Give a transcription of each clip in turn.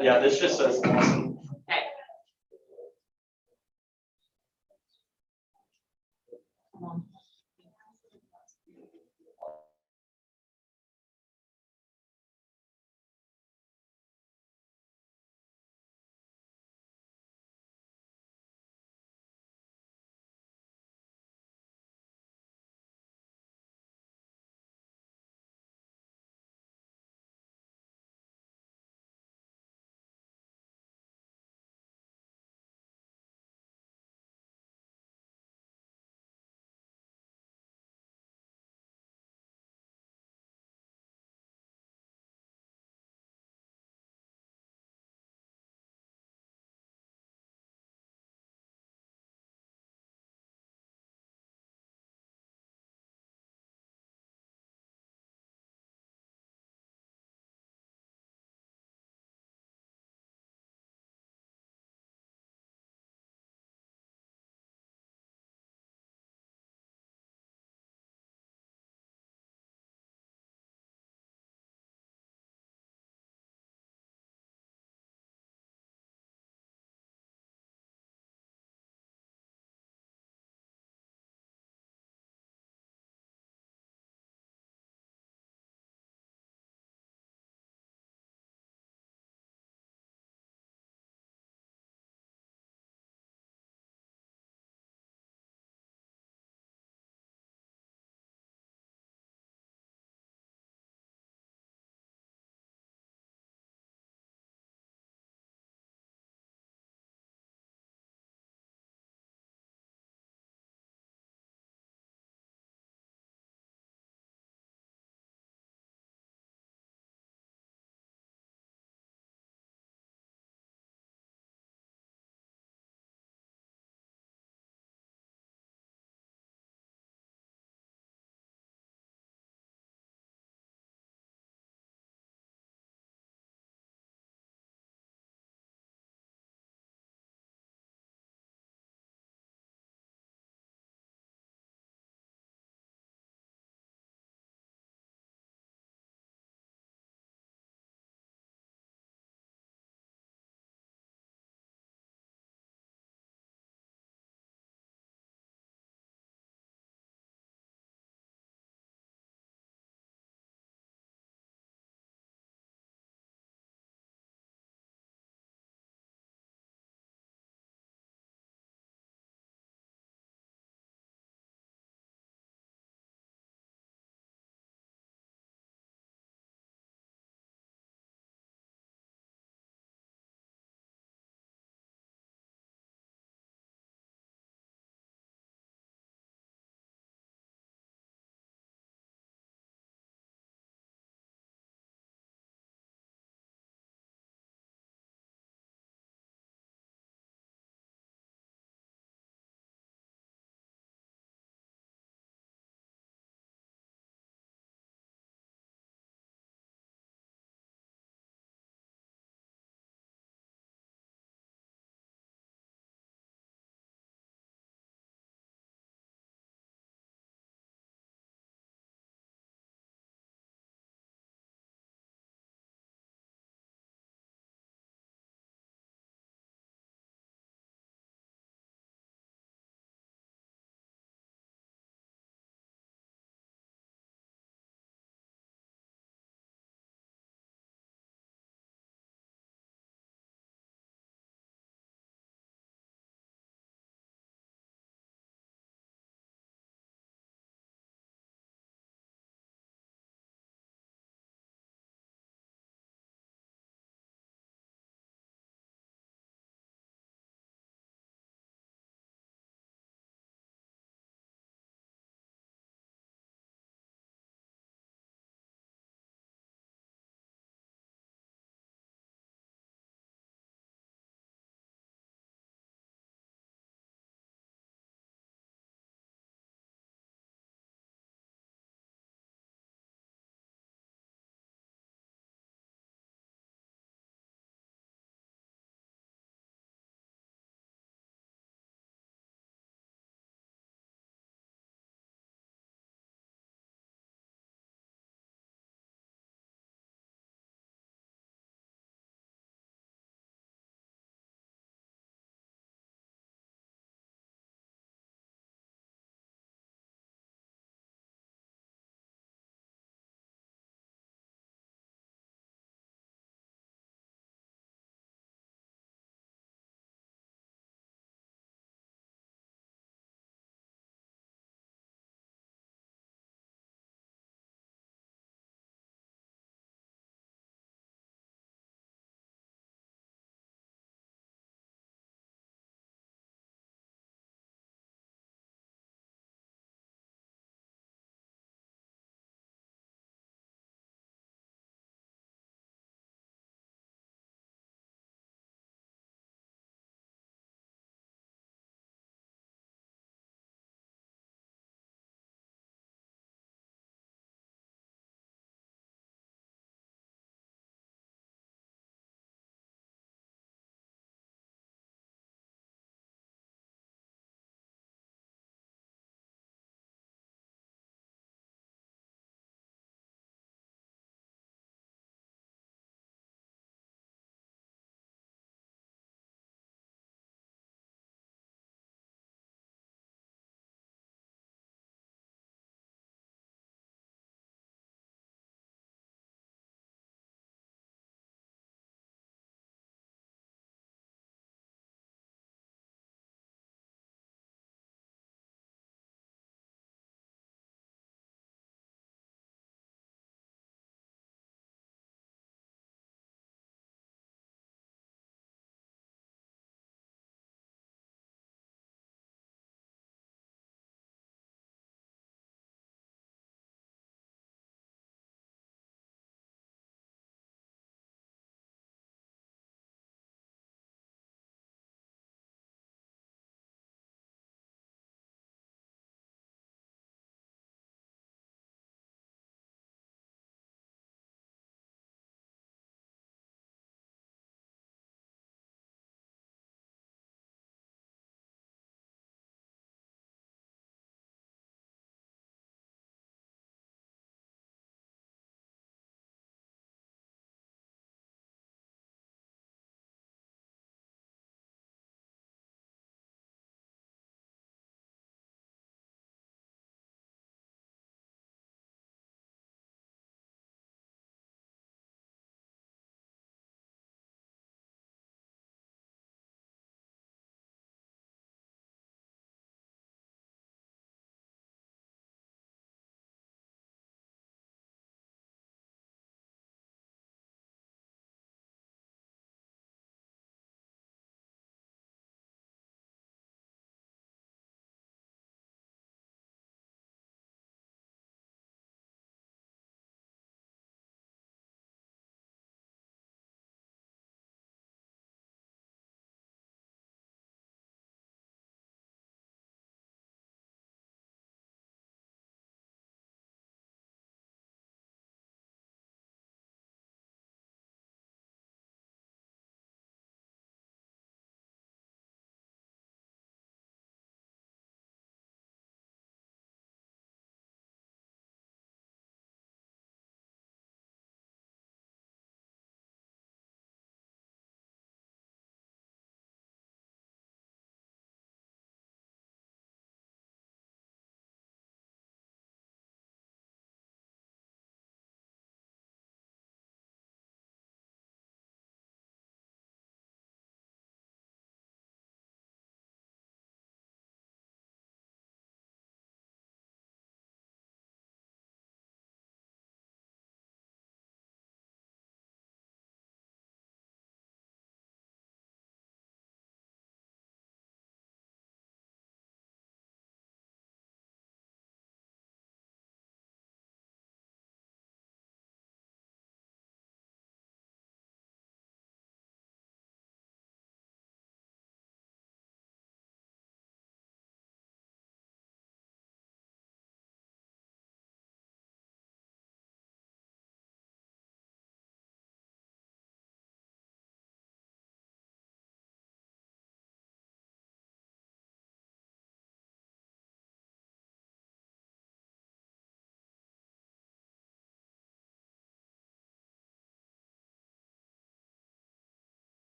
Yeah, this just says Lawson. Okay.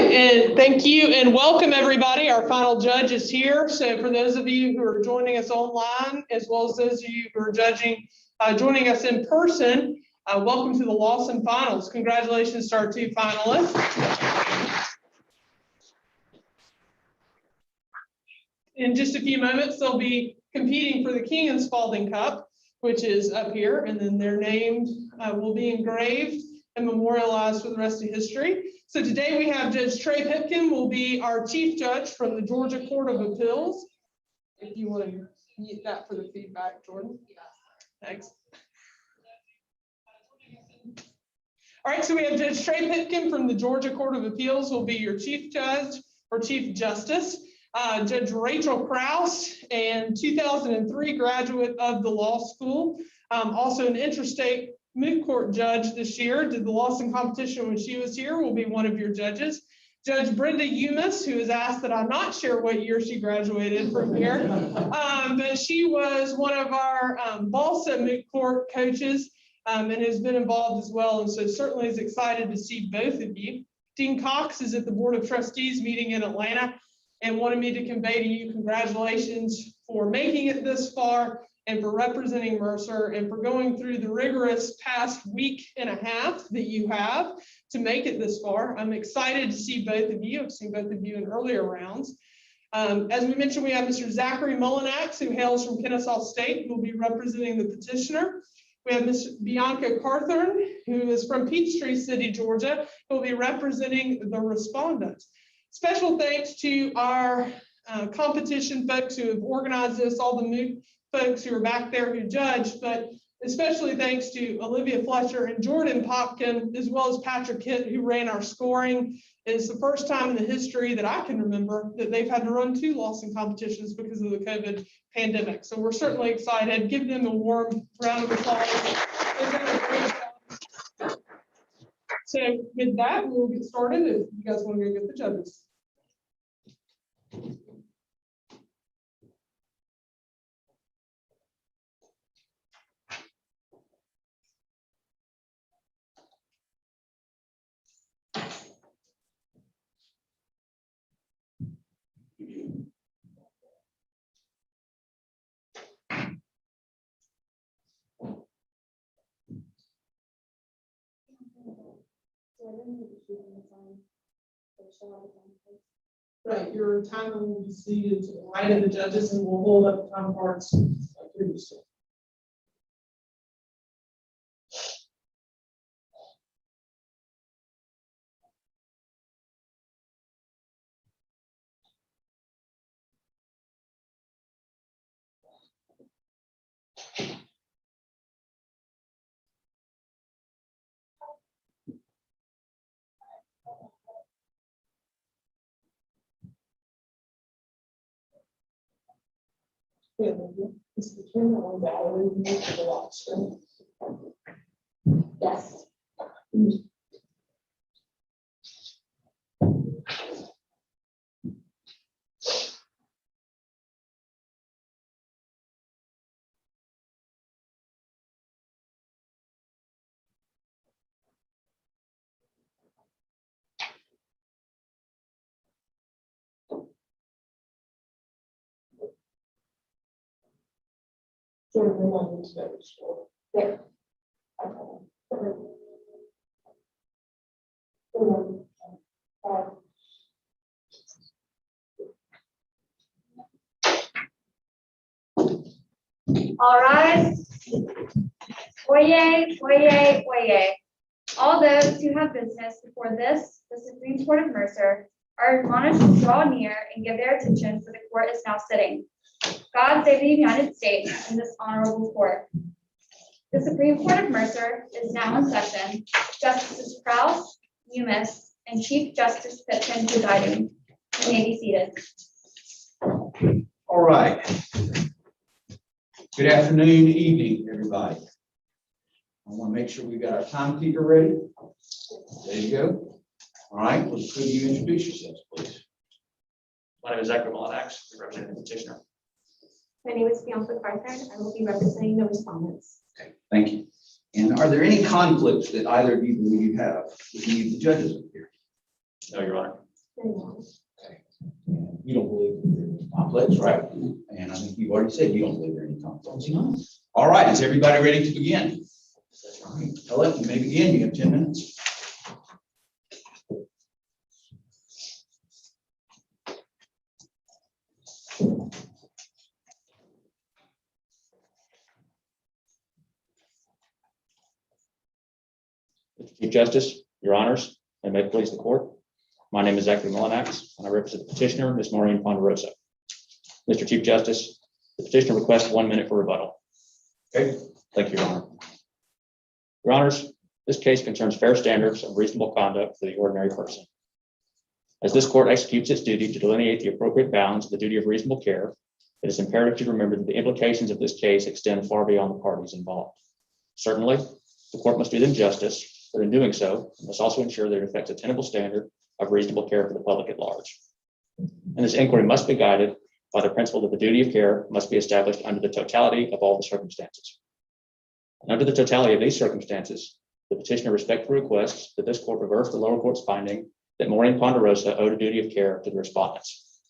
And thank you and welcome everybody. Our final judge is here. So for those of you who are joining us online, as well as those of you who are joining us in person, welcome to the Lawson finals. Congratulations to our two finalists. In just a few moments, they'll be competing for the King and Spalding Cup, which is up here, and then their names will be engraved and memorialized for the rest of history. So today we have Judge Trey Pipkin will be our chief judge from the Georgia Court of Appeals. If you want to mute that for the feedback, Jordan. Thanks. All right, so we have Judge Trey Pipkin from the Georgia Court of Appeals will be your chief judge or chief justice. Judge Rachel Krause, and 2003 graduate of the law school, also an interstate Moot court judge this year, did the Lawson competition when she was here, will be one of your judges. Judge Brenda Umis, who has asked that I not share what year she graduated from here, but she was one of our Balsa Moot court coaches and has been involved as well, and so certainly is excited to see both of you. Dean Cox is at the Board of Trustees meeting in Atlanta and wanted me to convey to you congratulations for making it this far and for representing Mercer and for going through the rigorous past week and a half that you have to make it this far. I'm excited to see both of you. I've seen both of you in earlier rounds. As we mentioned, we have Mr. Zachary Mullinax, who hails from Kennesaw State, who will be representing the petitioner. We have Ms. Bianca Carthorne, who is from Peachtree City, Georgia, who will be representing the respondent. Special thanks to our competition folks who have organized this, all the Moot folks who are back there who judged, but especially thanks to Olivia Fletcher and Jordan Popkin, as well as Patrick Hitt, who ran our scoring. It's the first time in the history that I can remember that they've had to run two Lawson competitions because of the COVID pandemic. So we're certainly excited. Give them a warm round of applause. They've done a great job. So with that, we'll get started if you guys want to go get the judges. Right, your timer will be seated to the right of the judges, and we'll hold up the time cards like previously. Yes. There. All right. Oyez, oyez, oyez. All those who have business before this, the Supreme Court of Mercer, are admonished to draw near and give their attention, for the court is now sitting. God save the United States and this honorable court. The Supreme Court of Mercer is now in session. Justices Krause, Umis, and Chief Justice Pipkin presiding. You may be seated. All right. Good afternoon, evening, everybody. I want to make sure we got our timekeeper ready. There you go. All right, well, could you introduce yourselves, please? My name is Zachary Mullinax, I represent the petitioner. My name is Bianca Carthorne. I will be representing the respondents. Okay, thank you. And are there any conflicts that either of you believe you have with any of the judges up here? No, Your Honor. You don't believe there's conflicts, right? And I think you've already said you don't believe there are any conflicts. All right, is everybody ready to begin? All right, Helen, you may begin. You have 10 minutes. Mr. Chief Justice, Your Honors, and may it please the court. My name is Zachary Mullinax, and I represent the petitioner, Ms. Maureen Ponderosa. Mr. Chief Justice, the petitioner requests 1 minute for rebuttal. Okay. Thank you, Your Honor. Your Honors, this case concerns fair standards of reasonable conduct for the ordinary person. As this court executes its duty to delineate the appropriate bounds of the duty of reasonable care, it is imperative to remember that the implications of this case extend far beyond the parties involved. Certainly, the court must do them justice, but in doing so, it must also ensure that it affects a tenable standard of reasonable care for the public at large. And this inquiry must be guided by the principle that the duty of care must be established under the totality of all the circumstances. And under the totality of these circumstances, the petitioner respectfully requests that this court reverse the lower court's finding that Maureen Ponderosa owed a duty of care to the respondents.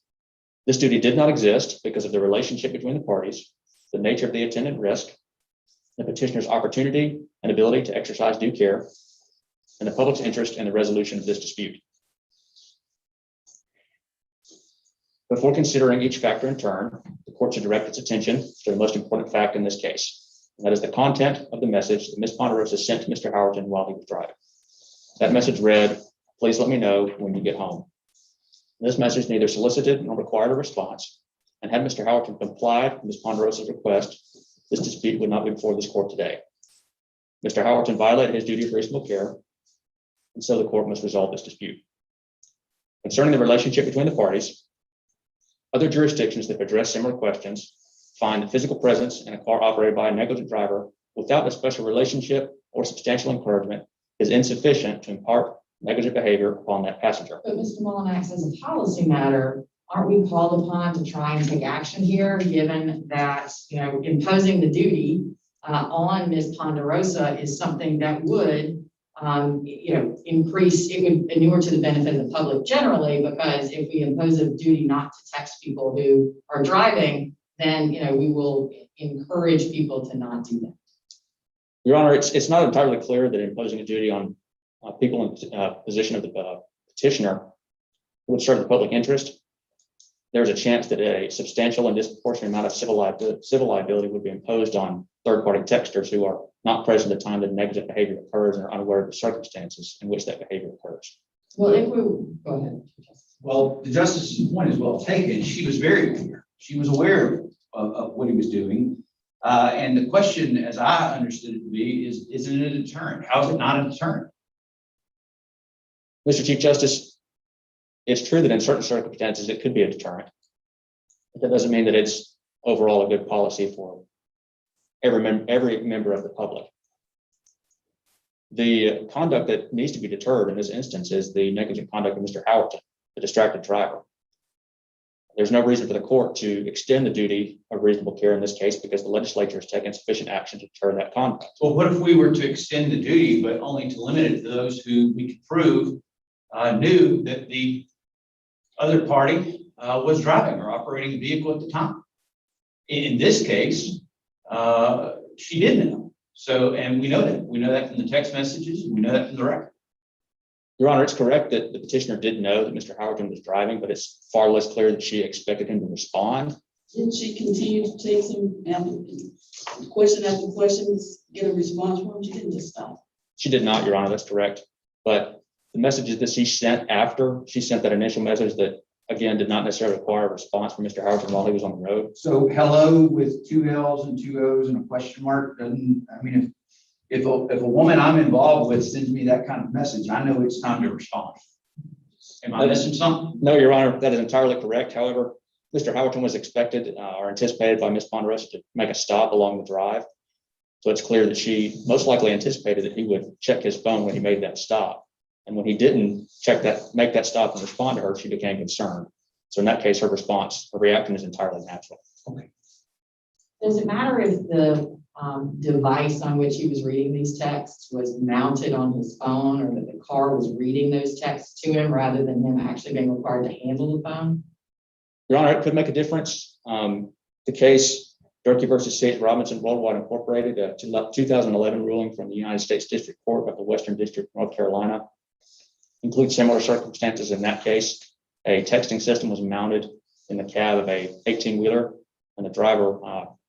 This duty did not exist because of the relationship between the parties, the nature of the attendant risk, the petitioner's opportunity and ability to exercise due care, and the public's interest in the resolution of this dispute. Before considering each factor in turn, the court should direct its attention to the most important fact in this case, and that is the content of the message that Ms. Ponderosa sent to Mr. Howerton while he was driving. That message read, "Please let me know when you get home." This message neither solicited nor required a response, and had Mr. Howerton complied with Ms. Ponderosa's request, this dispute would not be before this court today. Mr. Howerton violated his duty of reasonable care, and so the court must resolve this dispute. Concerning the relationship between the parties, other jurisdictions that address similar questions find that physical presence in a car operated by a negligent driver without a special relationship or substantial encouragement is insufficient to impart negligent behavior upon that passenger. But Mr. Mullinax, as a policy matter, aren't we called upon to try and take action here, given that, imposing the duty on Ms. Ponderosa is something that would, increase, it would inure to the benefit of the public generally, because if we impose a duty not to text people who are driving, then, we will encourage people to not do that. Your Honor, it's not entirely clear that imposing a duty on people in position of the petitioner would serve the public interest. There's a chance that a substantial and disproportionate amount of civil liability would be imposed on third-party texters who are not present at the time that negligent behavior occurs and are unaware of the circumstances in which that behavior occurs. Well, if we go ahead. Well, the justice's point is well taken. She was very aware. She was aware of what he was doing. And the question, as I understood it to be, is, isn't it a deterrent? How is it not a deterrent? Mr. Chief Justice, it's true that in certain circumstances it could be a deterrent. But that doesn't mean that it's overall a good policy for every member of the public. The conduct that needs to be deterred in this instance is the negligent conduct of Mr. Howerton, the distracted driver. There's no reason for the court to extend the duty of reasonable care in this case because the legislature has taken sufficient action to deter that conduct. Well, what if we were to extend the duty, but only to limit it to those who we could prove knew that the other party was driving or operating the vehicle at the time? In this case, she did know. So, and we know that. We know that from the text messages. We know that from the record. Your Honor, it's correct that the petitioner did know that Mr. Howerton was driving, but it's far less clear that she expected him to respond. Didn't she continue to take some question after question, get a response from him? She didn't just stop. She did not, Your Honor, that's correct. But the messages that she sent after she sent that initial message that, again, did not necessarily require a response from Mr. Howerton while he was on the road. So hello with 2 L's and 2 O's and a question mark doesn't, I mean, if a woman I'm involved with sends me that kind of message, I know it's time to respond. Am I missing something? No, Your Honor, that is entirely correct. However, Mr. Howerton was expected or anticipated by Ms. Ponderosa to make a stop along the drive. So it's clear that she most likely anticipated that he would check his phone when he made that stop. And when he didn't make that stop and respond to her, she became concerned. So in that case, her reaction is entirely natural. Okay. Does it matter if the device on which he was reading these texts was mounted on his phone, or that the car was reading those texts to him rather than him actually being required to handle the phone? Your Honor, it could make a difference. The case Durkee versus St. Robinson Worldwide Incorporated, a 2011 ruling from the United States District Court of the Western District of North Carolina, includes similar circumstances. In that case, a texting system was mounted in the cab of a 18-wheeler, and the driver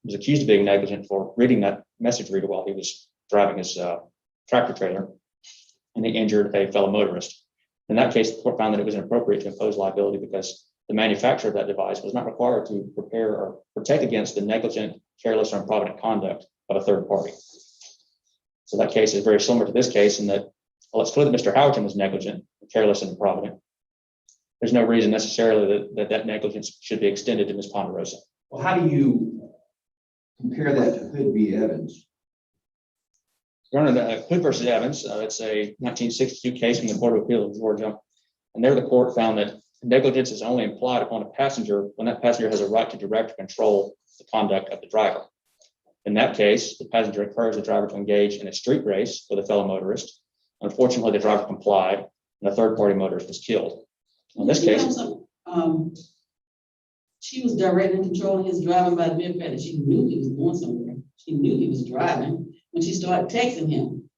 was accused of being negligent for reading that message reader while he was driving his tractor trailer, and he injured a fellow motorist. In that case, the court found that it was inappropriate to impose liability because the manufacturer of that device was not required to prepare or protect against the negligent, careless, or improvident conduct of a third party. So that case is very similar to this case in that, well, it's clear that Mr. Howerton was negligent, careless, and improvident. There's no reason necessarily that negligence should be extended to Ms. Ponderosa. Well, how do you compare that to Hood v. Evans? Your Honor, Hood versus Evans, it's a 1962 case from the Court of Appeal of Georgia, and there the court found that negligence is only implied upon a passenger when that passenger has a right to direct or control the conduct of the driver. In that case, the passenger encouraged the driver to engage in a street race with a fellow motorist. Unfortunately, the driver complied, and a third-party motorist was killed. In this case, she was directing and controlling his driving by the mere fact that she knew he was going somewhere. She knew he was driving when she started texting him.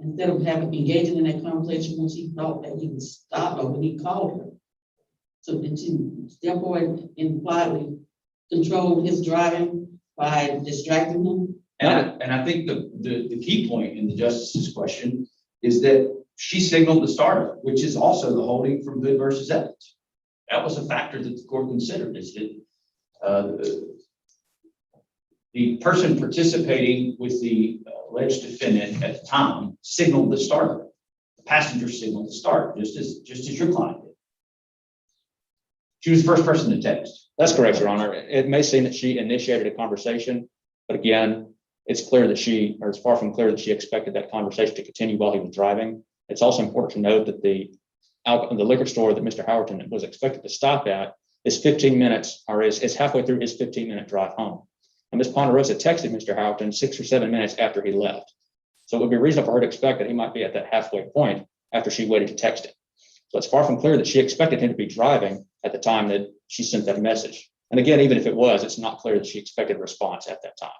Instead of engaging in that conversation when she thought that he would stop her when he called her. So that she therefore impliedly controlled his driving by distracting him. And I think the key point in the justice's question is that she signaled the starter, which is also the holding from Hood versus Evans. That was a factor that the court considered, is that the person participating with the alleged defendant at the time signaled the starter. The passenger signaled the starter, just as your client did. She was the first person to text. that's correct, Your Honor. It may seem that she initiated a conversation, but again, it's clear that it's far from clear that she expected that conversation to continue while he was driving. It's also important to note that the liquor store that Mr. Howerton was expected to stop at is 15 minutes, or is halfway through his 15-minute drive home. And Ms. Ponderosa texted Mr. Howerton 6 or 7 minutes after he left. So it would be reasonable for her to expect that he might be at that halfway point after she waited to text him. So it's far from clear that she expected him to be driving at the time that she sent that message. And again, even if it was, it's not clear that she expected a response at that time.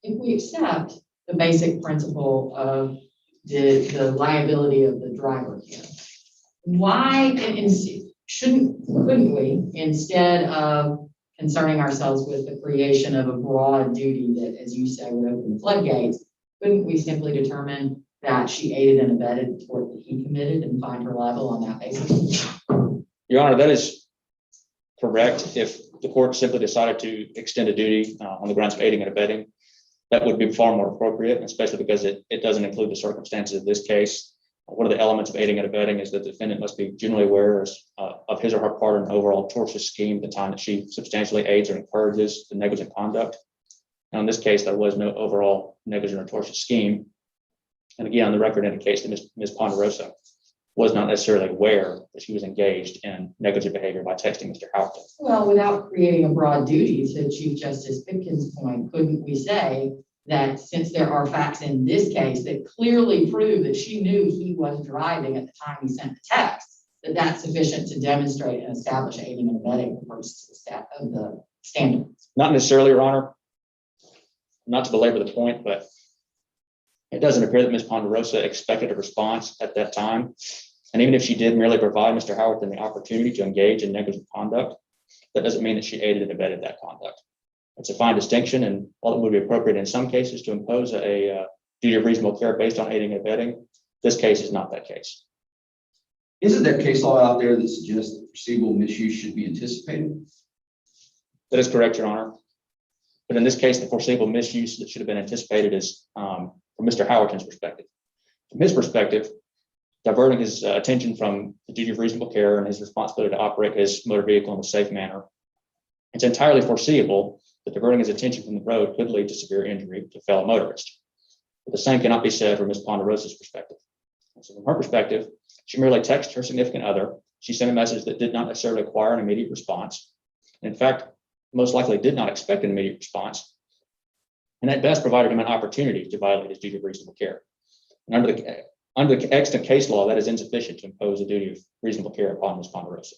If we accept the basic principle of the liability of the driver here, why couldn't we, instead of concerning ourselves with the creation of a broad duty that, as you say, would open the floodgates, couldn't we simply determine that she aided and abetted the tort that he committed and find her liable on that basis? Your Honor, that is correct. If the court simply decided to extend a duty on the grounds of aiding and abetting, that would be far more appropriate, especially because it doesn't include the circumstances of this case. One of the elements of aiding and abetting is that the defendant must be generally aware of his or her part in an overall tortious scheme at the time that she substantially aids or encourages the negligent conduct. Now, in this case, there was no overall negligent or tortious scheme. And again, the record indicates that Ms. Ponderosa was not necessarily aware that she was engaged in negligent behavior by texting Mr. Howerton. Well, without creating a broad duty, to Chief Justice Pitkin's point, couldn't we say that since there are facts in this case that clearly prove that she knew he was driving at the time he sent the text, that that's sufficient to demonstrate and establish aiding and abetting the purposes of the standards? Not necessarily, Your Honor. Not to belabor the point, but it doesn't appear that Ms. Ponderosa expected a response at that time. And even if she did merely provide Mr. Howerton the opportunity to engage in negligent conduct, that doesn't mean that she aided and abetted that conduct. It's a fine distinction, and while it would be appropriate in some cases to impose a duty of reasonable care based on aiding and abetting, this case is not that case. Isn't there case law out there that suggests that foreseeable misuse should be anticipated? That is correct, Your Honor. But in this case, the foreseeable misuse that should have been anticipated is from Mr. Howerton's perspective. From his perspective, diverting his attention from the duty of reasonable care and his responsibility to operate his motor vehicle in a safe manner, it's entirely foreseeable that diverting his attention from the road could lead to severe injury to fellow motorists. But the same cannot be said from Ms. Ponderosa's perspective. So from her perspective, she merely texted her significant other. She sent a message that did not necessarily require an immediate response. In fact, most likely did not expect an immediate response. and at best provided him an opportunity to violate his duty of reasonable care. And under the extant case law, that is insufficient to impose a duty of reasonable care upon Ms. Ponderosa.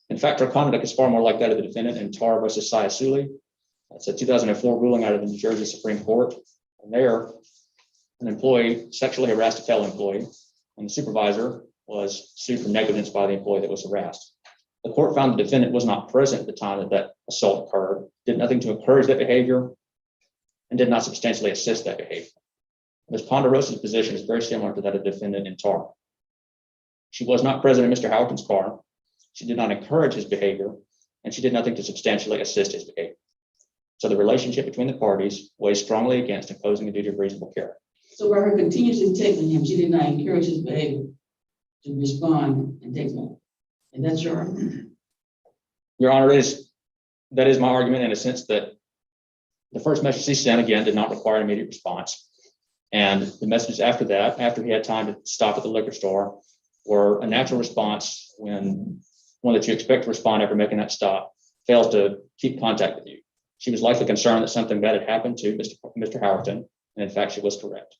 In fact, her conduct is far more like that of the defendant in Tar versus Sayasuli. That's a 2004 ruling out of the New Jersey Supreme Court. And there, an employee sexually harassed a fellow employee, and the supervisor was sued for negligence by the employee that was harassed. The court found the defendant was not present at the time that that assault occurred, did nothing to encourage that behavior, and did not substantially assist that behavior. Ms. Ponderosa's position is very similar to that of the defendant in Tar. She was not present in Mr. Howerton's car. She did not encourage his behavior, and she did nothing to substantially assist his behavior. So the relationship between the parties weighs strongly against imposing a duty of reasonable care. So by her continuously texting him, she did not encourage his behavior to respond and text him. And that's your argument? Your Honor, that is my argument in a sense that the first message he sent, again, did not require an immediate response. And the messages after that, after he had time to stop at the liquor store, were a natural response when one that you expect to respond after making that stop fails to keep contact with you. She was likely concerned that something bad had happened to Mr. Howerton, and in fact, she was correct.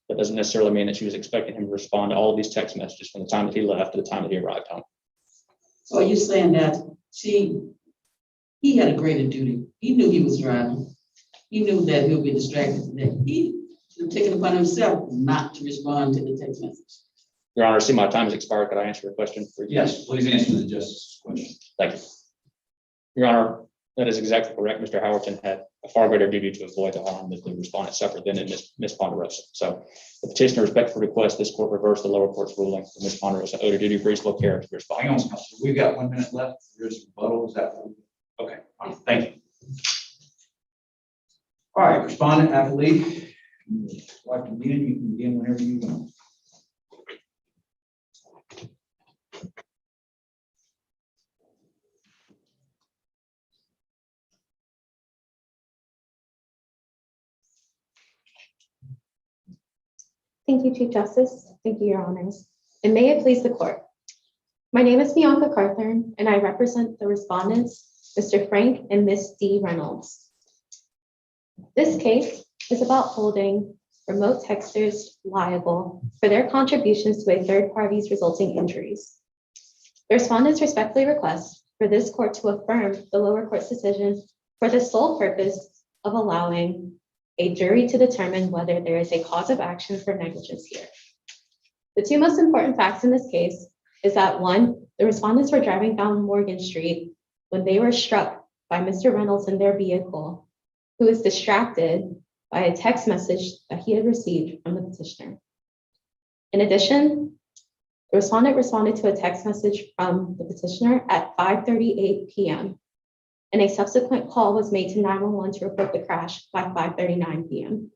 That doesn't necessarily mean that she was expecting him to respond to all of these text messages from the time that he left to the time that he arrived home. So are you saying that he had a greater duty? He knew he was driving. He knew that he'll be distracted, that he should have taken upon himself not to respond to the text message. Your Honor, I see my time has expired. Could I answer your question? Yes, please answer the justice's question. Thank you. Your Honor, that is exactly correct. Mr. Howerton had a far greater duty to avoid the harm that the respondent suffered than in Ms. Ponderosa. So the petitioner respectfully requests this court reverse the lower court's ruling for Ms. Ponderosa owed a duty of reasonable care to respond. Hang on, Counselor. We've got 1 minute left. There's rebuttal. Is that okay? All right, thank you. All right, respondent, appellee. Like to begin, you can begin whenever you want. Thank you, Chief Justice. Thank you, Your Honors. And may it please the court. My name is Bianca Carthorne, and I represent the respondents, Mr. Frank and Ms. D. Reynolds. This case is about holding remote texters liable for their contributions to a third party's resulting injuries. The respondents respectfully request for this court to affirm the lower court's decision for the sole purpose of allowing a jury to determine whether there is a cause of action for negligence here. The two most important facts in this case is that one, the respondents were driving down Morgan Street when they were struck by Mr. Reynolds in their vehicle, who was distracted by a text message that he had received from the petitioner. In addition, the respondent responded to a text message from the petitioner at 5:38 p.m. and a subsequent call was made to 911 to report the crash by 5:39 p.m.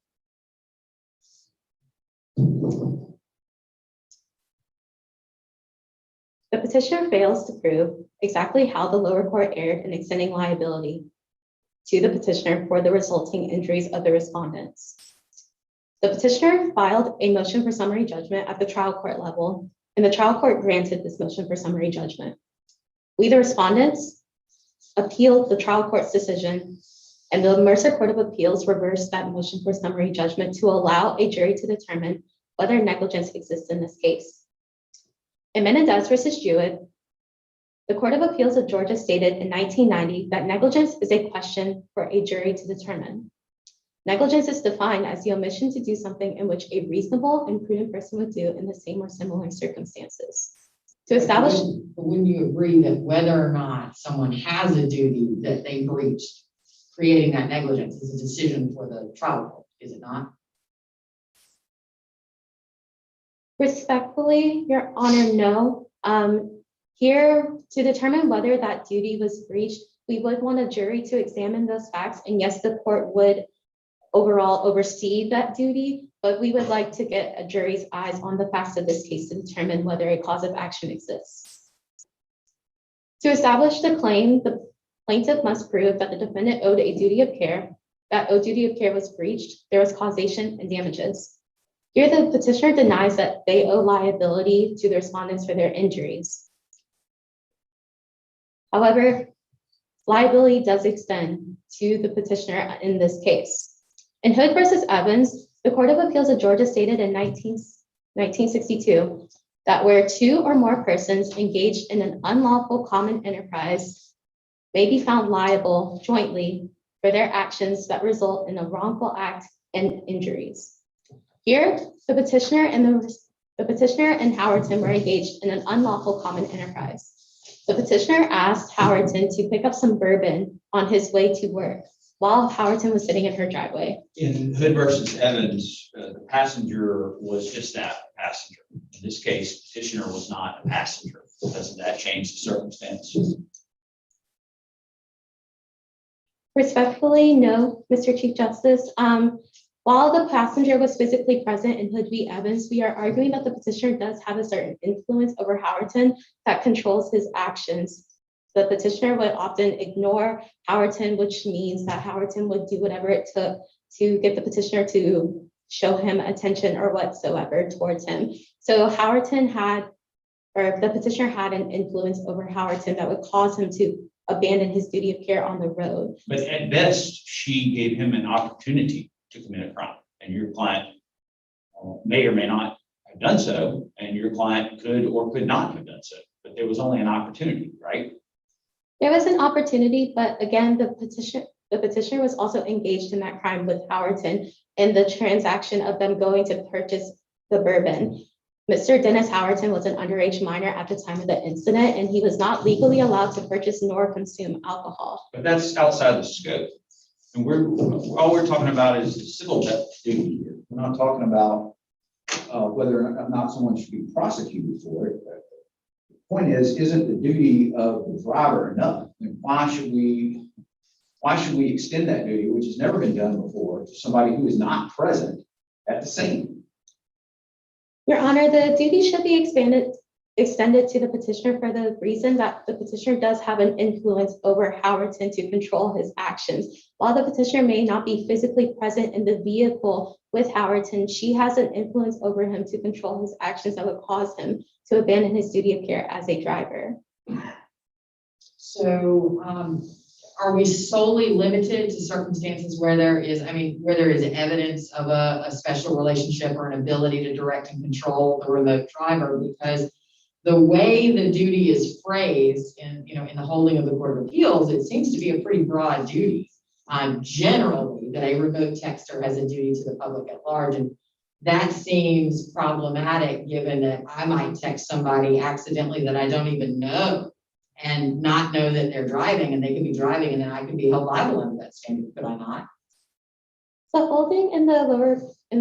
The petitioner fails to prove exactly how the lower court erred in extending liability to the petitioner for the resulting injuries of the respondents. The petitioner filed a motion for summary judgment at the trial court level, and the trial court granted this motion for summary judgment. We, the respondents, appealed the trial court's decision, and the Mercer Court of Appeals reversed that motion for summary judgment to allow a jury to determine whether negligence exists in this case. In Menendez versus Jewett, the Court of Appeals of Georgia stated in 1990 that negligence is a question for a jury to determine. Negligence is defined as the omission to do something in which a reasonable and prudent person would do in the same or similar circumstances. To establish. But wouldn't you agree that whether or not someone has a duty that they breached, creating that negligence is a decision for the trial court, is it not? Respectfully, Your Honor, no. Here, to determine whether that duty was breached, we would want a jury to examine those facts. And yes, the court would overall oversee that duty, but we would like to get a jury's eyes on the facts of this case to determine whether a cause of action exists. To establish the claim, the plaintiff must prove that the defendant owed a duty of care, that owed duty of care was breached, there was causation and damages. Here, the petitioner denies that they owe liability to the respondents for their injuries. However, liability does extend to the petitioner in this case. In Hood versus Evans, the Court of Appeals of Georgia stated in 1962 that where two or more persons engaged in an unlawful common enterprise may be found liable jointly for their actions that result in a wrongful act and injuries. Here, the petitioner and Howerton were engaged in an unlawful common enterprise. The petitioner asked Howerton to pick up some bourbon on his way to work while Howerton was sitting in her driveway. In Hood versus Evans, the passenger was just that, a passenger. In this case, petitioner was not a passenger. Doesn't that change the circumstances? Respectfully, no, Mr. Chief Justice. While the passenger was physically present in Hood v. Evans, we are arguing that the petitioner does have a certain influence over Howerton that controls his actions. The petitioner would often ignore Howerton, which means that Howerton would do whatever it took to get the petitioner to show him attention or whatsoever towards him. So the petitioner had an influence over Howerton that would cause him to abandon his duty of care on the road. But at best, she gave him an opportunity to commit a crime, and your client may or may not have done so, and your client could or could not have done so. But there was only an opportunity, right? There was an opportunity, but again, the petitioner was also engaged in that crime with Howerton in the transaction of them going to purchase the bourbon. Mr. Dennis Howerton was an underage minor at the time of the incident, and he was not legally allowed to purchase nor consume alcohol. But that's outside the scope. And all we're talking about is the civil debt duty here. We're not talking about whether or not someone should be prosecuted for it. The point is, isn't the duty of the driver enough? And why should we extend that duty, which has never been done before, to somebody who is not present at the scene? Your Honor, the duty should be extended to the petitioner for the reason that the petitioner does have an influence over Howerton to control his actions. While the petitioner may not be physically present in the vehicle with Howerton, she has an influence over him to control his actions that would cause him to abandon his duty of care as a driver. So, are we solely limited to circumstances where there is evidence of a special relationship or an ability to direct and control the remote driver? Because the way the duty is phrased in the holding of the Court of Appeals, it seems to be a pretty broad duty. Generally, that a remote texter has a duty to the public at large, and that seems problematic given that I might text somebody accidentally that I don't even know and not know that they're driving, and they could be driving, and then I could be held liable under that standard, could I not? The holding in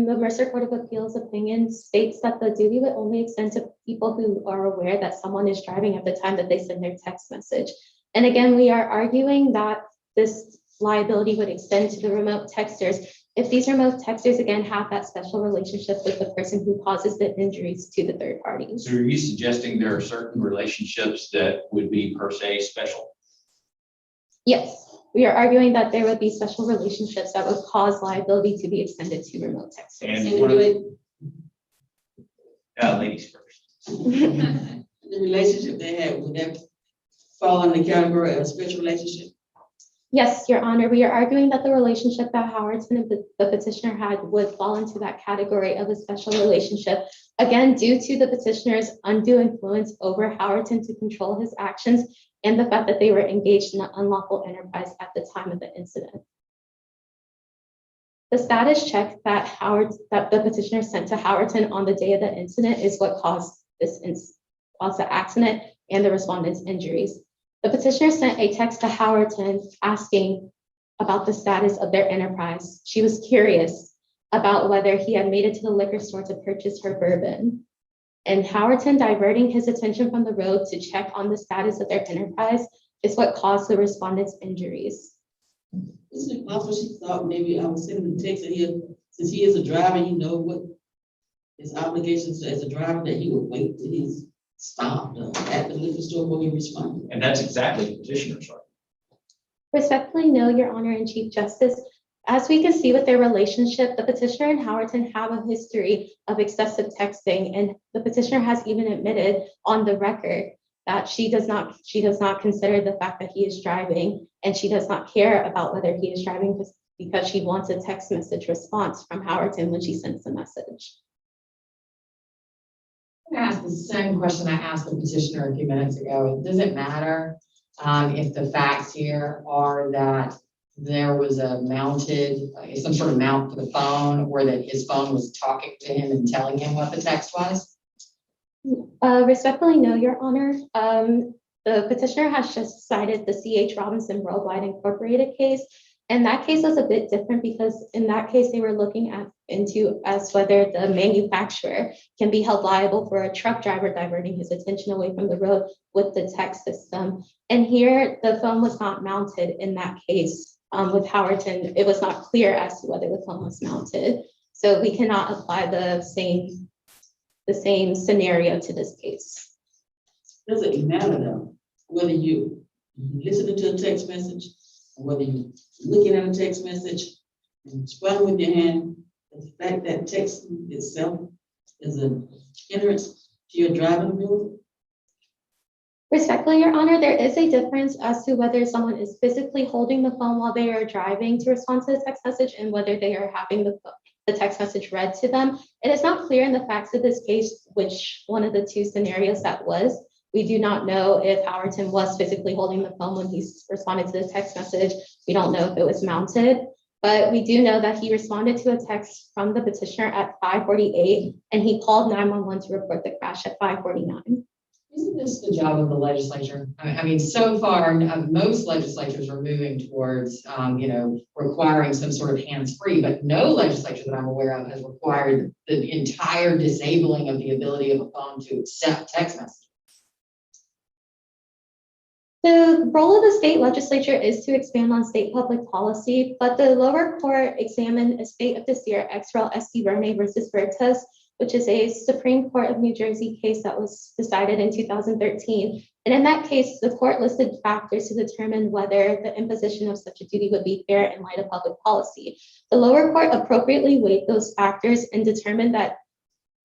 the Mercer Court of Appeals opinion states that the duty would only extend to people who are aware that someone is driving at the time that they send their text message. And again, we are arguing that this liability would extend to the remote texters if these remote texters again have that special relationship with the person who causes the injuries to the third parties. So are you suggesting there are certain relationships that would be per se special? Yes, we are arguing that there would be special relationships that would cause liability to be extended to remote texters. And ladies first. The relationship they had, would that fall in the category of a special relationship? Yes, Your Honor, we are arguing that the relationship that Howerton and the petitioner had would fall into that category of a special relationship. Again, due to the petitioner's undue influence over Howerton to control his actions and the fact that they were engaged in an unlawful enterprise at the time of the incident. The status check that the petitioner sent to Howerton on the day of the incident is what caused the accident and the respondent's injuries. The petitioner sent a text to Howerton asking about the status of their enterprise. She was curious about whether he had made it to the liquor store to purchase her bourbon. And Howerton diverting his attention from the road to check on the status of their enterprise is what caused the respondent's injuries. Isn't it possible she thought maybe I was sending the text here, since he is a driver, you know what his obligations as a driver, that he would wait till he's stopped at the liquor store when he responded? And that's exactly the petitioner's right. Respectfully, no, Your Honor and Chief Justice. As we can see with their relationship, the petitioner and Howerton have a history of excessive texting, and the petitioner has even admitted on the record that she does not consider the fact that he is driving, and she does not care about whether he is driving because she wants a text message response from Howerton when she sends the message. I'm gonna ask the same question I asked the petitioner a few minutes ago. Does it matter if the facts here are that there was a mounted, some sort of mount for the phone, or that his phone was talking to him and telling him what the text was? Respectfully, no, Your Honor. The petitioner has just cited the C.H. Robinson Worldwide Incorporated case. And that case was a bit different because in that case, they were looking into whether the manufacturer can be held liable for a truck driver diverting his attention away from the road with the text system. And here, the phone was not mounted in that case. With Howerton, it was not clear as to whether the phone was mounted. So we cannot apply the same scenario to this case. Does it matter though, whether you listening to a text message, or whether you looking at a text message and scrolling with your hand, the fact that text itself is an hindrance to your driving ability? Respectfully, Your Honor, there is a difference as to whether someone is physically holding the phone while they are driving to respond to the text message and whether they are having the text message read to them. It is not clear in the facts of this case which one of the two scenarios that was. We do not know if Howerton was physically holding the phone when he responded to the text message. We don't know if it was mounted, but we do know that he responded to a text from the petitioner at 5:48, and he called 911 to report the crash at 5:49. Isn't this the job of the legislature? I mean, so far, most legislatures are moving towards, requiring some sort of hands-free, but no legislature that I'm aware of has required the entire disabling of the ability of a phone to accept text messages. The role of the state legislature is to expand on state public policy, but the lower court examined a state of Desir ex rel. S.D. Verne versus Vertas, which is a Supreme Court of New Jersey case that was decided in 2013. And in that case, the court listed factors to determine whether the imposition of such a duty would be fair in light of public policy. The lower court appropriately weighed those factors and determined that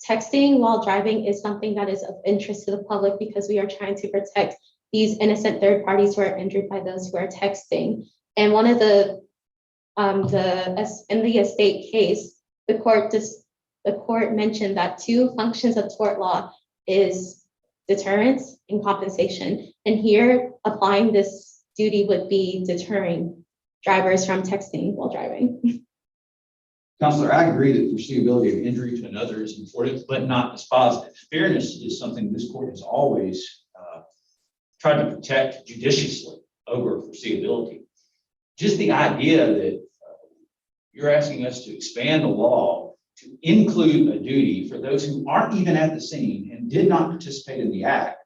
texting while driving is something that is of interest to the public because we are trying to protect these innocent third parties who are injured by those who are texting. And one of in the estate case, the court mentioned that two functions of tort law is deterrence and compensation. And here, applying this duty would be deterring drivers from texting while driving. Counselor, I agree that foreseeability of injury to another is important, but not dispositive. Fairness is something this court has always tried to protect judiciously over foreseeability. Just the idea that you're asking us to expand the law to include a duty for those who aren't even at the scene and did not participate in the act,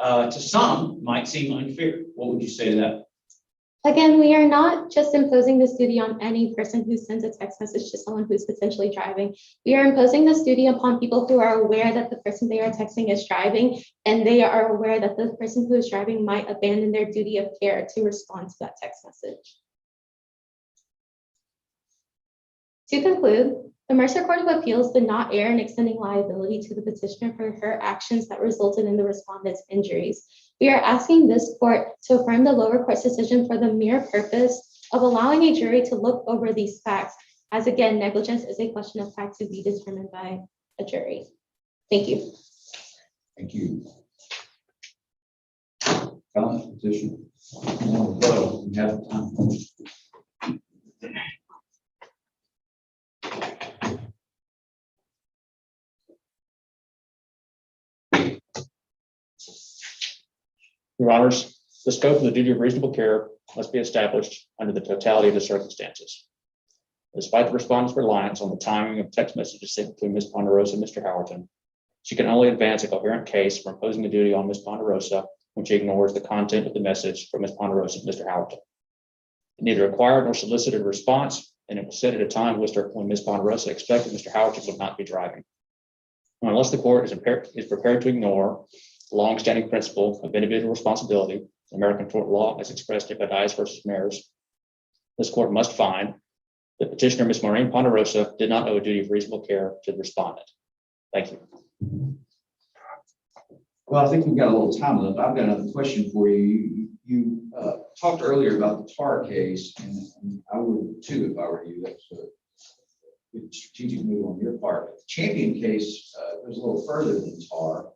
to some might seem unfair. What would you say to that? Again, we are not just imposing this duty on any person who sends a text message to someone who's potentially driving. We are imposing this duty upon people who are aware that the person they are texting is driving, and they are aware that the person who is driving might abandon their duty of care to respond to that text message. To conclude, the Mercer Court of Appeals did not err in extending liability to the petitioner for her actions that resulted in the respondent's injuries. We are asking this court to affirm the lower court's decision for the mere purpose of allowing a jury to look over these facts, as again, negligence is a question of fact to be determined by a jury. Thank you. Thank you. Petition. No, we have time. Your Honors, the scope of the duty of reasonable care must be established under the totality of the circumstances. Despite the respondent's reliance on the timing of text messages sent between Ms. Ponderosa and Mr. Howerton, she can only advance a coherent case for imposing the duty on Ms. Ponderosa when she ignores the content of the message from Ms. Ponderosa and Mr. Howerton. It neither required nor solicited a response, and it was said at a time when Ms. Ponderosa expected Mr. Howerton would not be driving. Unless the court is prepared to ignore the long-standing principle of individual responsibility in American tort law as expressed in Badias versus Mares, this court must find that petitioner Ms. Maureen Ponderosa did not owe a duty of reasonable care to the respondent. Thank you. Well, I think we've got a little time left. I've got another question for you. You talked earlier about the TAR case, and I would too if I were you. That's a good strategic move on your part. The Champion case goes a little further than TAR.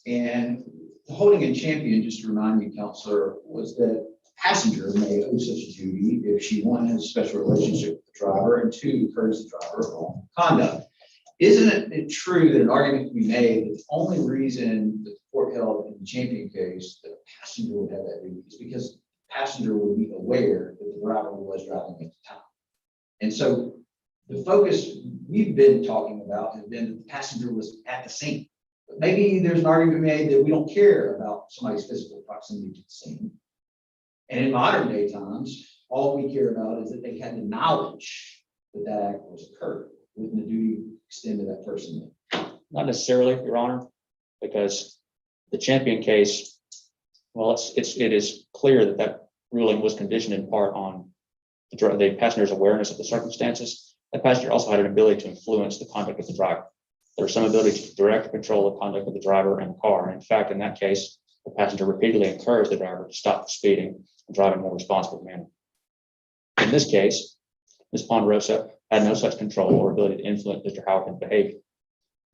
And the holding in Champion, just to remind you, Counselor, was that passenger may owe such a duty if she, one, has a special relationship with the driver, and two, encourages the driver of wrong conduct. Isn't it true that an argument can be made that the only reason that the court held in the Champion case that a passenger would have that duty is because the passenger would be aware that the driver was driving at the time? And so the focus we've been talking about has been that the passenger was at the scene. But maybe there's an argument made that we don't care about somebody's physical proximity to the scene. And in modern day times, all we care about is that they had the knowledge that that act was occurred. Wouldn't the duty extend to that person? Not necessarily, Your Honor, because the Champion case, well, it is clear that that ruling was conditioned in part on the passenger's awareness of the circumstances. The passenger also had an ability to influence the conduct of the driver. There was some ability to direct or control the conduct of the driver and the car. In fact, in that case, the passenger repeatedly encouraged the driver to stop speeding and drive in a more responsible manner. In this case, Ms. Ponderosa had no such control or ability to influence Mr. Howard's behavior.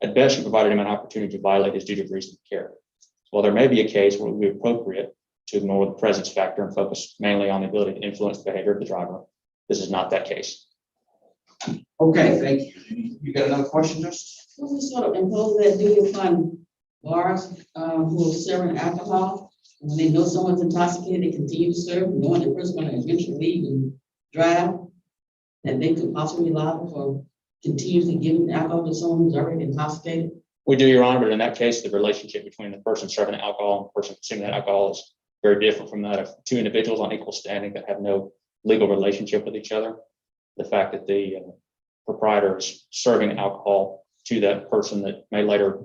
At best, she provided him an opportunity to violate his duty of reasonable care. While there may be a case where it would be appropriate to ignore the presence factor and focus mainly on the ability to influence the behavior of the driver, this is not that case. Okay, thank you. You got another question, Justice? Will we sort of impose that duty upon bars who are serving alcohol? When they know someone's intoxicated, they continue to serve, knowing the person's going to eventually leave and drive, that they could possibly be liable for continuously giving alcohol to someone who's already intoxicated? We do, Your Honor, but in that case, the relationship between the person serving alcohol and the person consuming that alcohol is very different from that of two individuals on equal standing that have no legal relationship with each other. The fact that the proprietor is serving alcohol to that person that may later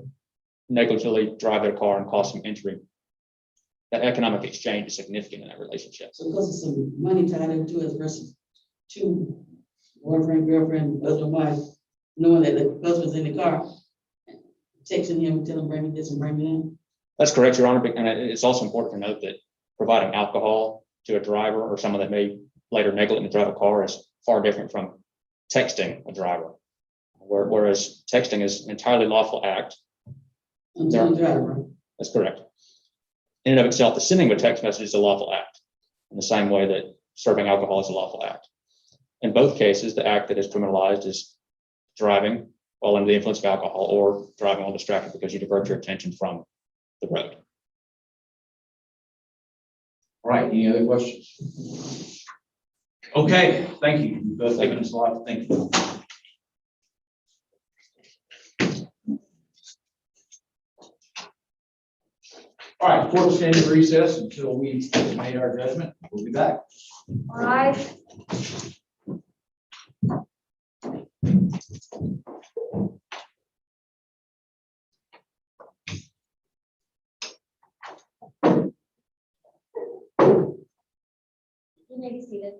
negligently drive their car and cause some injury, that economic exchange is significant in that relationship. So because of some money tied into it versus two boyfriend, girlfriend, husband, wife, knowing that the husband's in the car, texting him, telling him bring me this and bring me in. That's correct, Your Honor. And it's also important to note that providing alcohol to a driver or someone that may later negligently drive a car is far different from texting a driver. Whereas texting is an entirely lawful act. Until the driver. That's correct. In and of itself, the sending of a text message is a lawful act in the same way that serving alcohol is a lawful act. In both cases, the act that is criminalized is driving while under the influence of alcohol or driving while distracted because you divert your attention from the road. All right, any other questions? Okay, thank you. You've both given us a lot to think about. All right, court will stand in recess until we made our judgment. We'll be back. All right. You may be seated.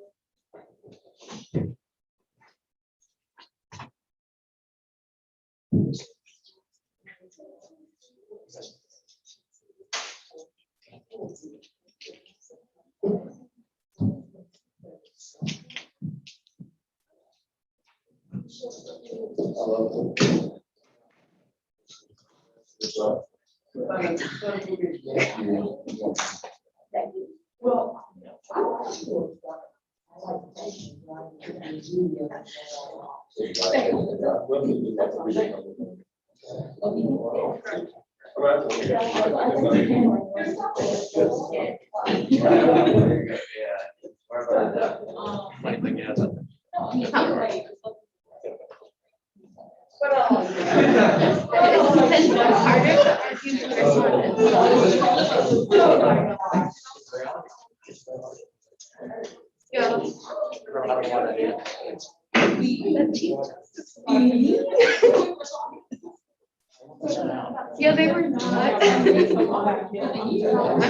Yeah, they were not. I'm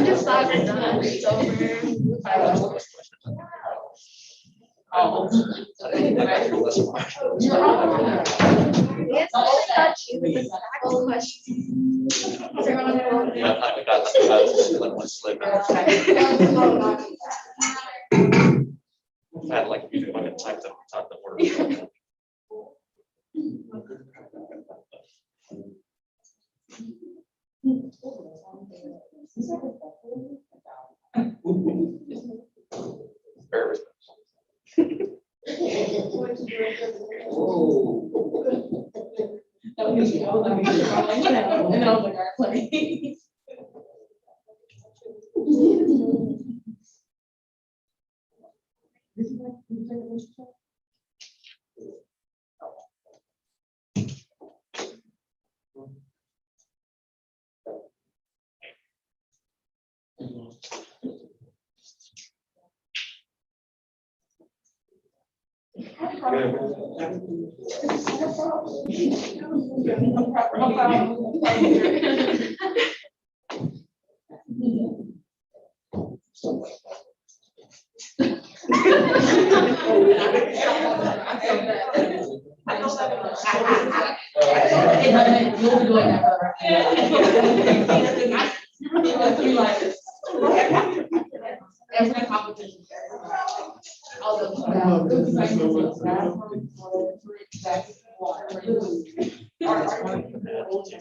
just glad we're done. It's over. Oh. Yes, I thought you was a stack of questions. Is everyone on their own? Yeah, I got let one slip. I had like, you know, I typed the word. Very respectful.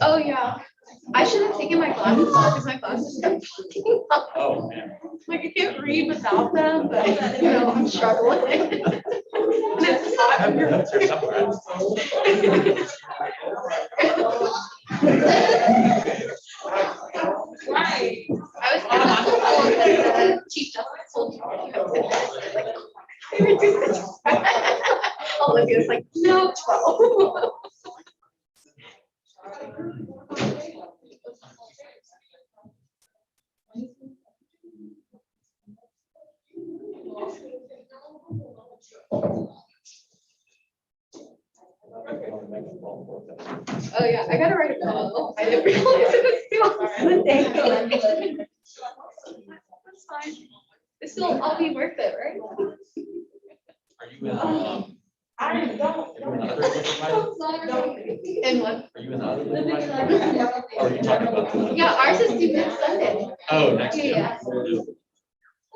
Oh, yeah. I should have taken my glasses off because my glasses kept fucking up. Oh, man. Like I can't read without them, but you know, I'm struggling. And it's I hot. have your notes here somewhere. Right. I was kind of the Chief Justice told me. Olivia's like, no, 12. Oh yeah, I gotta write a bill. I didn't realize it was due on the day. That's fine. This will all be worth it, right? Are you in, are you in the other provider? And what? Are you in the other provider? Or are you talking about the? Yeah, ours is due next Sunday. Oh, next year. Yeah.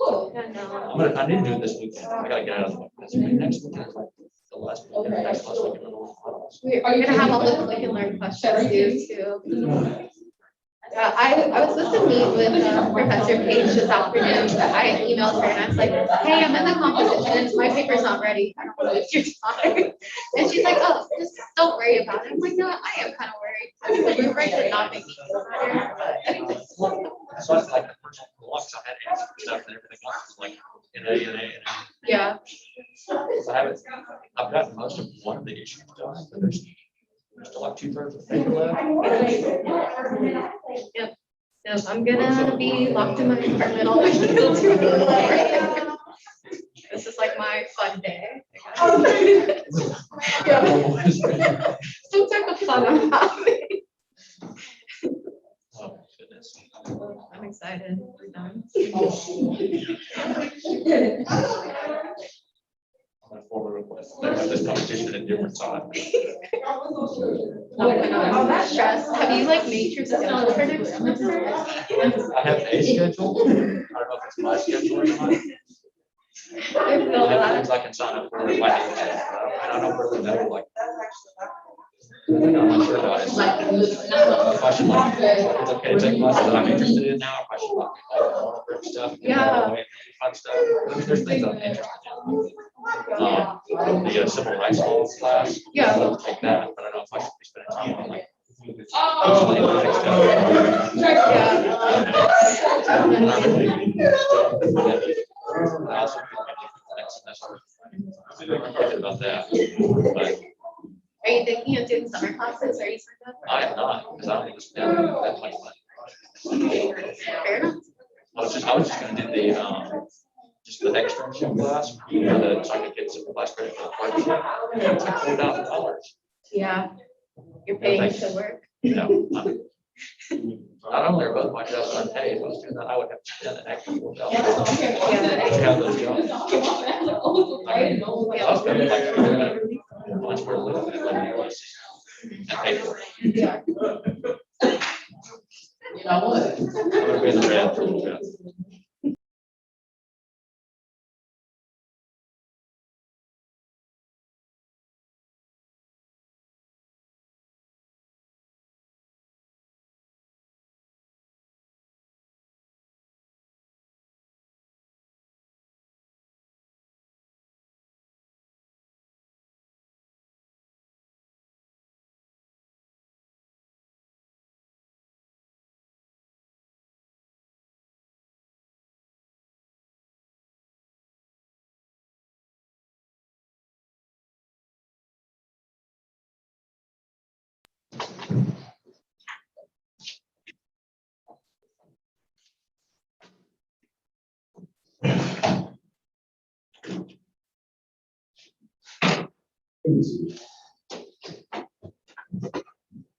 I need to do it this weekend. I gotta get out of this week. Next weekend is like the last weekend. Next last weekend. Are you gonna have all the click and learn questions too? Yeah, I was supposed to meet with Professor Page this afternoon, but I emailed her and I was like, hey, I'm in the composition, my paper's not ready, I don't want to waste your time. And she's like, oh, just don't worry about it. I'm like, no, I am kind of worried. I mean, the rewrite did not make me feel better, but. So it's like the first blocks I had answered stuff and everything else was like NA. Yeah. So I've gotten most of one of the issues done, but there's still like 2/3 of the paper left. Yep. Yep, I'm gonna be locked in my apartment all week until 2 o'clock. This is like my fun day. Yeah. Some type of fun I'm having. Oh, goodness. I'm excited. We're done. I'm gonna forward a request. They have this competition at a different time. Oh my God, I'm not stressed. Have you like made your schedule for next semester? I have a schedule. I don't know if it's my schedule or not. I feel I have that. things I can sign up for if I need to. And I don't really know, like. I'm not sure about it. If I should like, it's okay to take classes that I'm interested in now, if I should like, all the stuff. Yeah. Fun stuff. I mean, there's things I'm interested in. The civil rights law class. Yeah. I'll take that, but I don't know if I should be spending time on like. I also next semester. I'm thinking about that, but Are you thinking of doing summer classes? Are you signed up? I am not, because I don't want to spend that much money. Fair enough. I was just gonna do the, just the externship class, you know, so I could get some class credit for the clerkship. It's like $4,000. Yeah. You're paying to work. You know, not only are both my jobs unpaid, if I was doing that, I would have to spend an extra $4,000. To have those jobs. I was spending like, lunch for a living, and like, You know what? I would have been red for the red.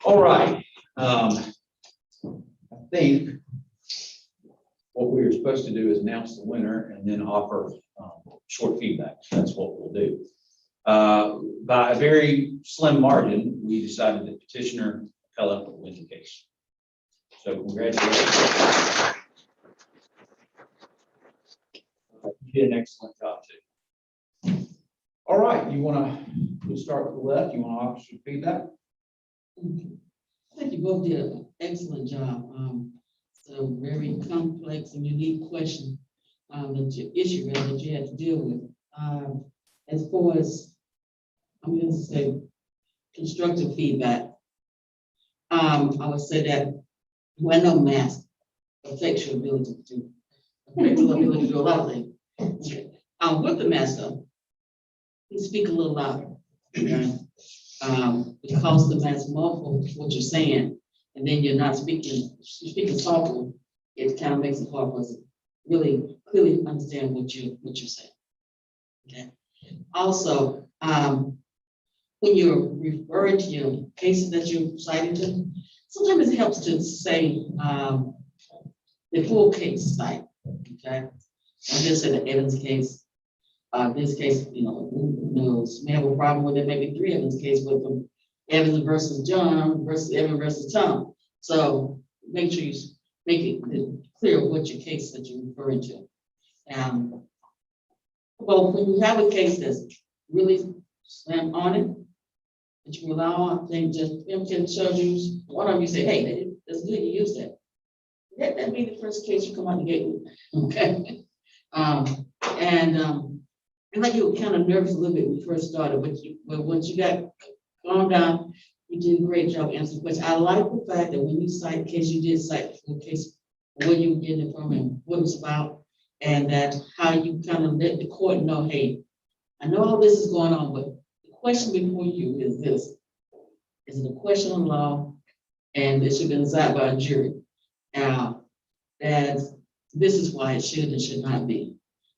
All right. I think what we were supposed to do is announce the winner and then offer short feedback. That's what we'll do. By a very slim margin, we decided that Petitioner appellate will win the case. So congratulations. You did an excellent job too. All right, we'll start with the left. You want to offer some feedback? I think you both did an excellent job. It's a very complex and unique question, issue that you had to deal with. As far as, I'm going to say, constructive feedback, I would say that when no mask affects your ability to do a lot of things. With the mask though, you speak a little louder. Okay? It causes the mask muffle what you're saying, and then you're speaking softly. It kind of makes it hard for us to really clearly understand what you're saying. Okay. Also, when you're referring to your cases that you're citing to, sometimes it helps to say the full case site. Okay. I just said the Evans case. This case, who knows, may have a problem with it, maybe 3 Evans case with them, Evans versus John versus Evans versus Tom. So make sure you make it clear what your case that you're referring to. Well, when you have a case that's really slam on it, that you allow on, things just can show you, one of you say, hey, that's good, you use that. That be the first case you come out the gate with. Okay. And like you were kind of nervous a little bit when you first started, but once you got calmed down, you did a great job answering questions. I like the fact that when you cite a case, you did cite the full case, where you were getting it from and what it's about, and that how you kind of let the court know, hey, I know all this is going on, but the question before you is this: is it a question of law, and it should be decided by a jury? And this is why it should and should not be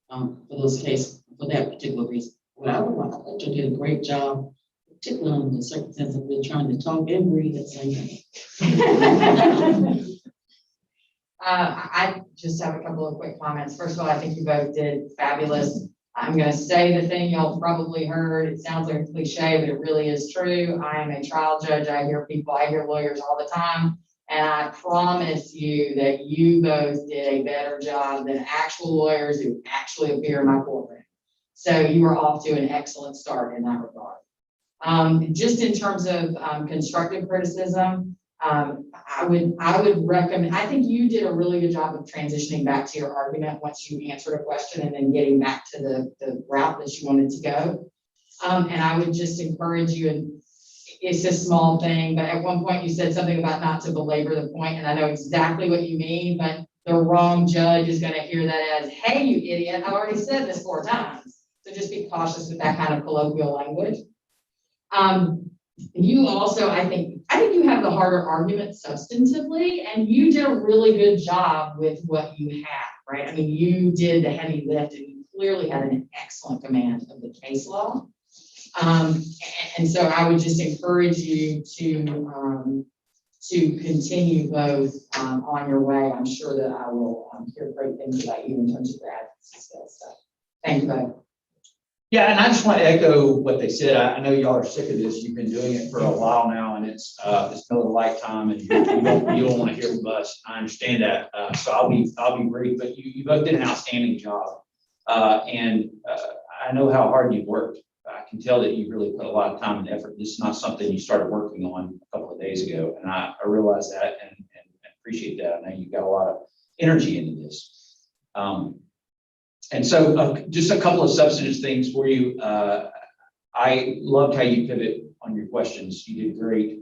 for those cases. For that particular reason. Well, I thought you did a great job, particularly in the circumstance of we're trying to talk and breathe at the same time. I just have a couple of quick comments. First of all, I think you both did fabulous. I'm going to say the thing y'all probably heard. It sounds like a cliche, but it really is true. I am a trial judge. I hear lawyers all the time. And I promise you that you both did a better job than actual lawyers who actually appear in my courtroom. So you were off to an excellent start in that regard. Just in terms of constructive criticism, I would recommend, I think you did a really good job of transitioning back to your argument once you answered a question and then getting back to the route that you wanted to go. And I would just encourage you, and it's a small thing, but at one point you said something about not to belabor the point, and I know exactly what you mean, but the wrong judge is going to hear that as, hey, you idiot, I already said this 4 times. So just be cautious with that kind of colloquial language. You also, I think you have the harder argument substantively, and you did a really good job with what you had, right? I mean, you did the heavy lift, and you clearly had an excellent command of the case law. And so I would just encourage you to continue both on your way. I'm sure that I will hear great things about you in terms of your advocacy skills. So thank you both. Yeah, and I just want to echo what they said. I know y'all are sick of this. You've been doing it for a while now, and it's middle of lifetime, and you don't want to hear from us. I understand that. So I'll be brief, but you both did an outstanding job. And I know how hard you've worked. I can tell that you really put a lot of time and effort. This is not something you started working on a couple of days ago, and I realize that and appreciate that. I know you've got a lot of energy into this. And so just a couple of substantive things for you. I loved how you pivot on your questions. You did great.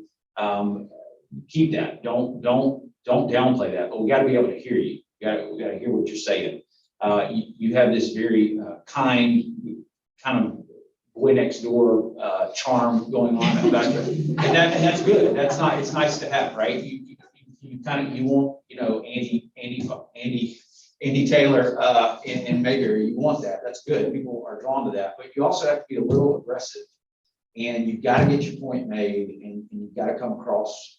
Keep that. Don't downplay that, but we got to be able to hear you. We got to hear what you're saying. You have this very kind of boy next door charm going on about you, and that's good. It's nice to have, right? You want, Andy Taylor in Mayberry, you want that. That's good. People are drawn to that, but you also have to be a little aggressive, and you've got to get your point made, and you've got to come across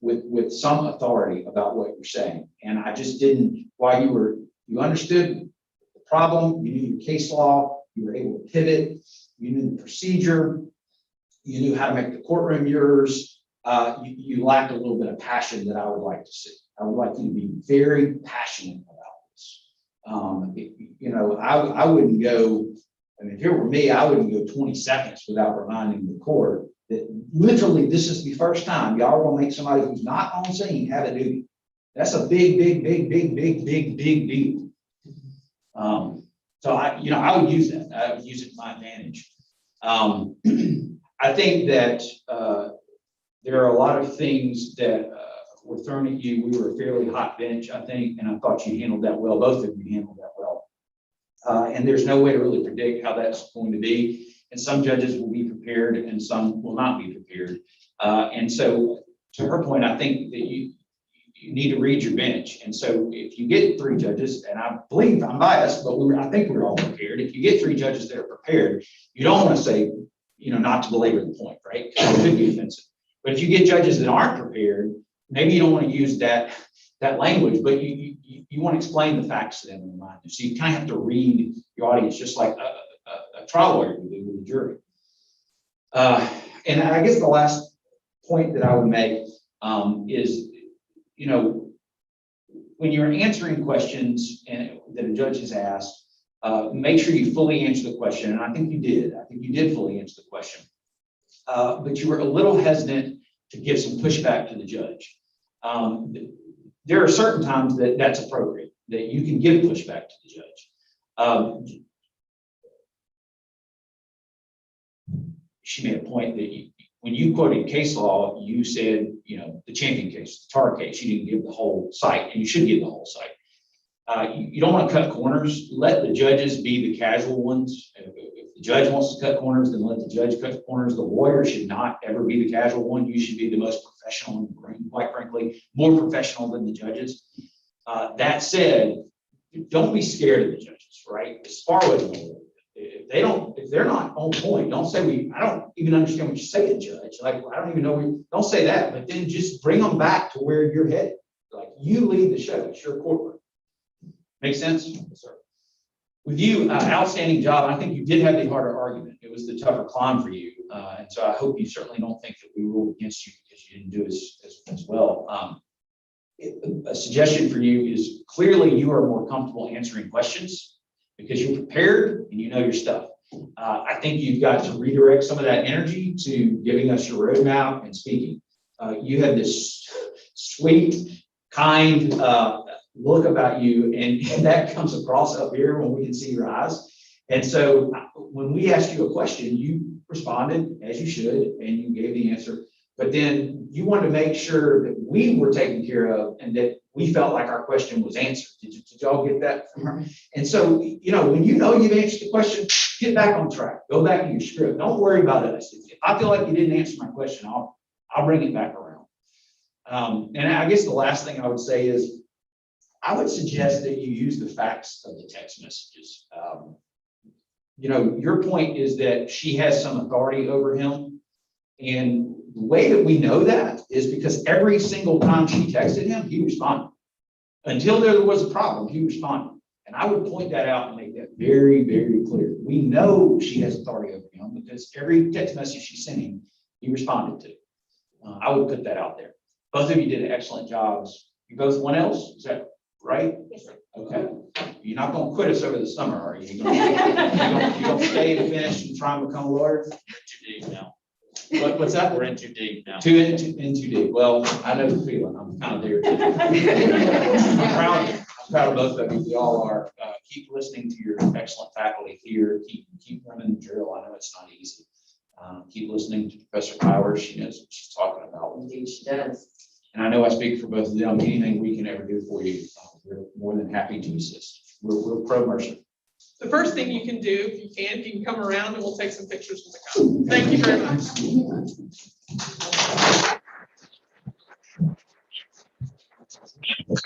with some authority about what you're saying. And I just didn't, while you understood the problem, you knew your case law, you were able to pivot, you knew the procedure, you knew how to make the courtroom yours. You lacked a little bit of passion that I would like to see. I would like you to be very passionate about this. I wouldn't go, if it were me, I wouldn't go 20 seconds without reminding the court that literally this is the first time y'all are gonna make somebody who's not on scene have a duty. That's a big deal. So I would use that. I would use it to my advantage. I think that there are a lot of things that were thrown at you. We were a fairly hot bench, I think, and I thought you handled that well. Both of you handled that well. And there's no way to really predict how that's going to be. And some judges will be prepared and some will not be prepared. And so to her point, I think that you need to read your bench. And so if you get 3 judges, and I believe I'm biased, but I think we're all prepared. If you get 3 judges that are prepared, you don't want to say, not to belabor the point, right? Because it could be offensive. But if you get judges that aren't prepared, maybe you don't want to use that language, but you want to explain the facts to them and remind them. So you kind of have to read your audience just like a trial lawyer would do with a jury. And I guess the last point that I would make is, when you're answering questions that a judge has asked, make sure you fully answer the question. And I think you did. I think you did fully answer the question. But you were a little hesitant to give some pushback to the judge. There are certain times that that's appropriate, that you can give pushback to the judge. She made a point that when you quoted case law, you said, the Champion case, the Tar case, you didn't give the whole site, and you should give the whole site. You don't want to cut corners. Let the judges be the casual ones. If the judge wants to cut corners, then let the judge cut corners. The lawyer should not ever be the casual one. You should be the most professional in the room, quite frankly, more professional than the judges. That said, don't be scared of the judges, right? As far as if they're not on point, don't say I don't even understand what you say, judge. Like, I don't even know, don't say that, but then just bring them back to where you're headed. Like, you lead the show, it's your courtroom. Make sense? Yes, sir. With you, outstanding job. I think you did have the harder argument. It was the tougher climb for you. And so I hope you certainly don't think that we ruled against you because you didn't do as well. A suggestion for you is clearly you are more comfortable answering questions because you're prepared and you know your stuff. I think you've got to redirect some of that energy to giving us your roadmap and speaking. You have this sweet, kind look about you, and that comes across up here when we can see your eyes. And so when we asked you a question, you responded as you should, and you gave the answer. But then you wanted to make sure that we were taken care of and that we felt like our question was answered. Did y'all get that from her? And so, when you've answered the question, get back on track. Go back to your script. Don't worry about us. If I feel like you didn't answer my question, I'll bring it back around. And I guess the last thing I would say is, I would suggest that you use the facts of the text messages. Your point is that she has some authority over him. And the way that we know that is because every single time she texted him, he responded. Until there was a problem, he responded. And I would point that out and make that very, very clear. We know she has authority over him because every text message she sent him, he responded to. I would put that out there. Both of you did excellent jobs. You both one else, is that right? Yes, sir. Okay. You're not gonna quit us over the summer, are you? You gonna stay to finish and try and become a lawyer? Too deep now. What's that? We're in too deep now. Too deep. Well, I know the feeling. I'm kind of there. Too. I'm proud of both of you. We all are. Keep listening to your excellent faculty here. Keep running the drill. I know it's not easy. Keep listening to Professor Powers. She knows what she's talking about. Indeed, she does. And I know I speak for both of them. Anything we can ever do for you, we're more than happy to assist. We're pro Mercer. The first thing you can do, if you can come around and we'll take some pictures with the cop. Thank you very much.